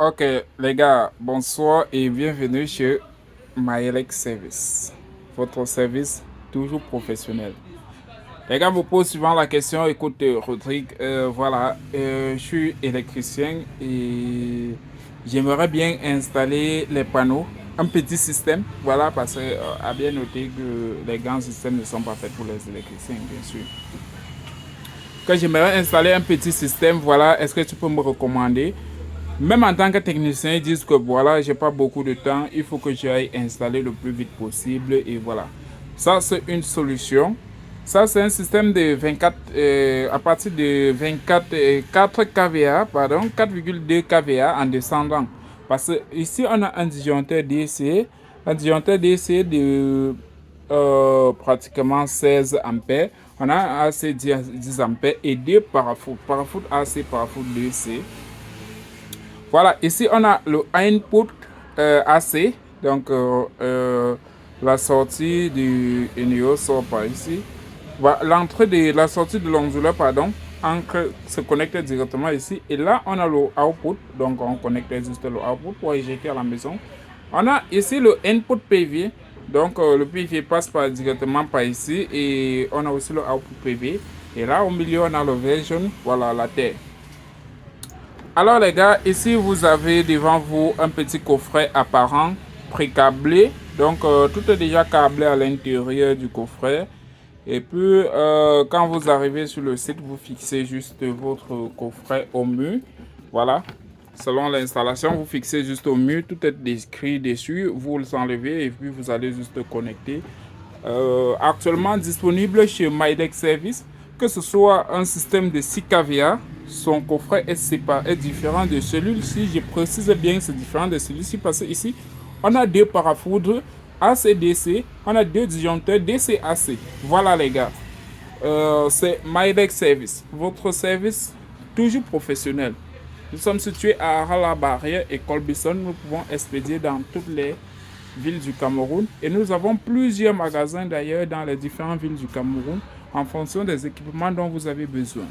Ok, les gars, bonsoir et bienvenue chez MyElec Service. Votre service toujours professionnel. Les gars vous posent souvent la question, écoute, Rodrigue, je suis électricien et j'aimerais bien installer les panneaux, un petit système, voilà, parce que à bien noter que les grands systèmes ne sont pas faits pour les électriciens, bien sûr. Que j'aimerais installer un petit système, voilà, est-ce que tu peux me recommander? Même en tant que technicien, ils disent que voilà, j'ai pas beaucoup de temps, il faut que j'aille installer le plus vite possible et voilà. Ça, c'est une solution. Ça, c'est un système de 24, à partir de 24, 4 kVA, pardon, 4,2 kVA en descendant. Parce que ici, on a un disjoncteur DC, de pratiquement 16 ampères. On a un AC 10 ampères et deux parafoot AC, parafoot DC. Voilà, ici on a le input AC, donc la sortie du NIO sort par ici. L'entrée de la sortie de l'onduleur, pardon, se connecte directement ici. Et là, on a le output, donc on connecte juste le output pour éjecter à la maison. On a ici le input PV, donc le PV passe directement par ici. Et on a aussi le output PV. Et là, au milieu, on a le version, voilà, la terre. Alors les gars, ici vous avez devant vous un petit coffret apparent pré-câblé. Donc tout est déjà câblé à l'intérieur du coffret. Et puis quand vous arrivez sur le site, vous fixez juste votre coffret au mur. Voilà. Selon l'installation, vous fixez juste au mur. Tout est décrit dessus. Vous le enlevez et puis vous allez juste connecter. Actuellement disponible chez MyDeck Service, que ce soit un système de 6 kVA, son coffret est différent de celui-ci. Je précise bien, c'est différent de celui-ci parce que ici, on a deux parafoudres AC-DC, on a deux disjoncteurs DC-AC. Voilà les gars, c'est MyDeck Service, votre service toujours professionnel. Nous sommes situés à Arala-Barrière et Colbison. Nous pouvons expédier dans toutes les villes du Cameroun. Et nous avons plusieurs magasins d'ailleurs dans les différentes villes du Cameroun en fonction des équipements dont vous avez besoin.